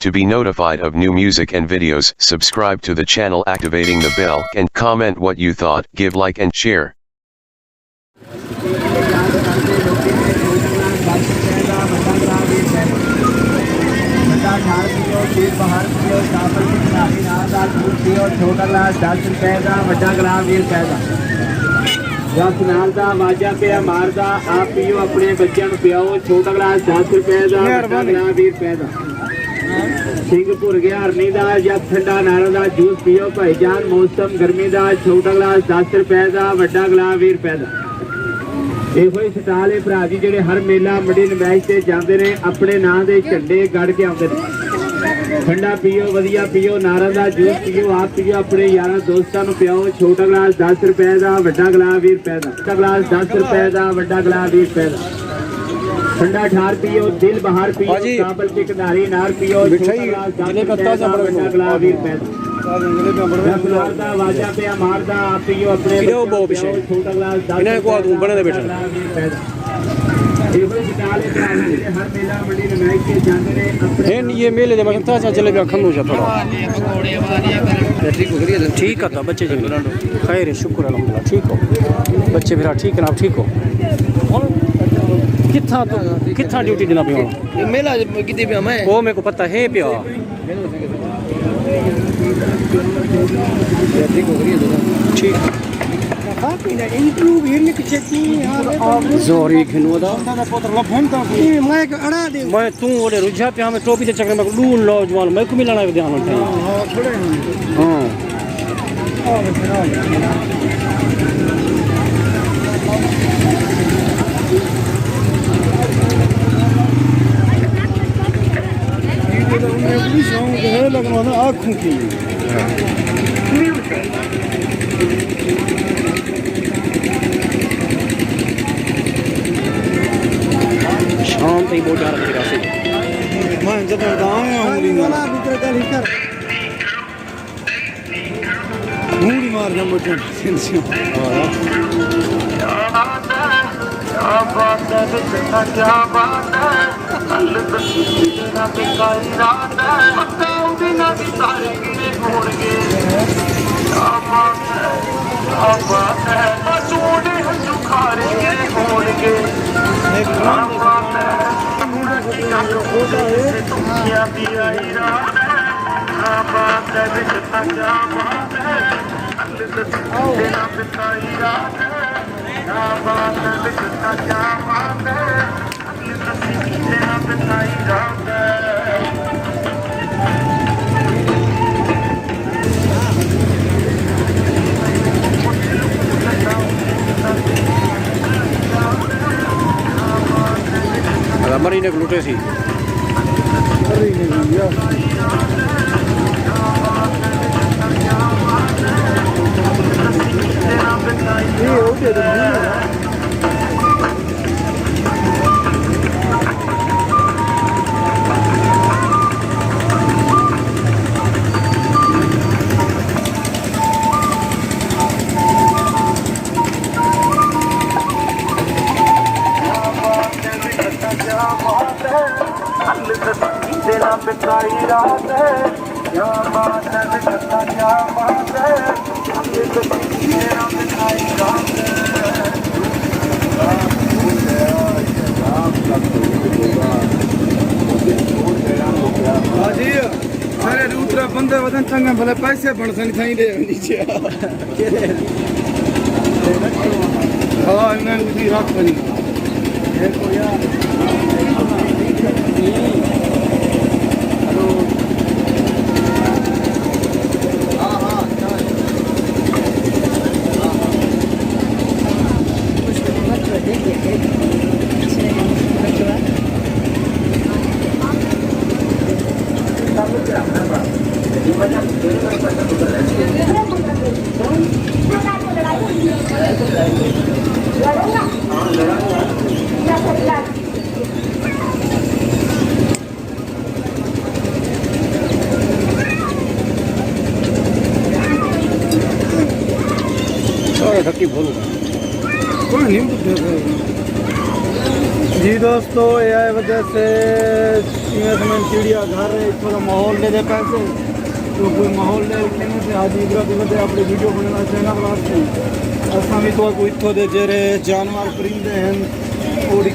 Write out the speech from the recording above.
To be notified of new music and videos, subscribe to the channel activating the bell and comment what you thought, give like and share. छोटा गिलास 10 रुपए का, बड़ा गिलास 20 रुपए का। रस नाल दा वाजा पिया मारदा, आप पियो अपने बच्चों को पियाओ। छोटा गिलास 10 रुपए का, बड़ा गिलास 20 रुपए का। सिंह भुर गया हरनी दा या ठंडा नारा दा जूस पियो भाईजान, मौसम गर्मी दा। छोटा गिलास 10 रुपए का, बड़ा गिलास 20 रुपए का। ਇਹੋ ਹੀ ਸਟਾਲ ਹੈ ਭਰਾ ਜੀ ਜਿਹੜੇ ਹਰ ਮੇਲਾ ਮੰਡੀ ਨਮਾਇਸ਼ ਤੇ ਜਾਂਦੇ ਨੇ, ਆਪਣੇ ਨਾਂ ਦੇ ਝੰਡੇ ਗੜ ਕੇ ਆਉਂਦੇ ਨੇ। ਠੰਡਾ ਪੀਓ, ਵਧੀਆ ਪੀਓ, ਨਾਰਾਂ ਦਾ ਜੂਸ ਪੀਓ, ਆਪ ਪੀਓ, ਆਪਣੇ ਯਾਰਾਂ ਦੋਸਤਾਂ ਨੂੰ ਪਿਆਓ। ਛੋਟਾ ਗਲਾਸ 10 ਰੁਪਏ ਦਾ, ਵੱਡਾ ਗਲਾਸ 20 ਰੁਪਏ ਦਾ। ਛੋਟਾ ਗਲਾਸ 10 ਰੁਪਏ ਦਾ, ਵੱਡਾ ਗਲਾਸ 20 ਰੁਪਏ ਦਾ। ਠੰਡਾ ਠਾਰ ਪੀਓ, ਦਿਲ ਬਹਾਰ ਪੀਓ, ਕਾਬਲ ਕੇ ਕਿਨਾਰੀ ਨਾਰ ਪੀਓ। ਛੋਟਾ ਗਲਾਸ 10 ਰੁਪਏ ਦਾ, ਵੱਡਾ ਗਲਾਸ 20 ਰੁਪਏ ਦਾ। ਦਾ ਵਾਜਾ ਪਿਆ ਮਾਰਦਾ, ਆਪ ਪੀਓ ਆਪਣੇ ਛੋਟਾ ਗਲਾਸ 10 ਇਹਨਾਂ ਕੋ ਆਦੂ ਬਣੇ ਬੈਠਾ। ये मेले दे मगन ताजा चले गया खंदो जा थोड़ा ठीक है। तो बच्चे जी खैर शुक्र अल्हम्दुलिल्लाह ठीक हो बच्चे फिर ठीक है ना ठीक हो। कितना तो कितना ड्यूटी देना पिया मेला कितने पे मैं वो मेरे को पता है पिया ठीक जोरी खिनोदा मैं तू ओडे रुझा पे हमें टोपी दे चक्कर में लून लो जवान मैं को मिलना है ध्यान रखना हां ये सॉन्ग है लगना ना आंखों की शाम तक बहुत डर लगेगा से मैं जब गांव होली वाला भीतर का लिखकर मुड़ी मार जम बच्चे सिंसियो क्या बात है क्या बात है कल बिना बिकाई रात है बताओ बिना सारे गिरे घोड़गे क्या बात है बचोड़े हंसू खारे गिरे घोड़गे क्या बात है दुनिया भी आई रात है क्या बात है बिकता क्या बात है कल बिना बिकाई रात है क्या बात है बिकता क्या बात है बिना बिकाई रात है हमारी ने लूटे सी तेरा बिकाई रात है क्या बात है बिकता क्या बात है तेरा बिकाई रात है सारे दूसरा बंदे वजन चंगा भले पैसे बन सी दे नीचे हाँ इन्हें उसी रात बनी जी दोस्तों, यह वजह से इन्वेस्टमेंट चिड़िया घर है थोड़ा माहौल ले दे पैसे तो कोई माहौल ले लिखने से आज इधर अपनी वीडियो बनाना चैनल वास्ते असा भी तो कोई इतों दे जेरे जानवर परिंदे हैं और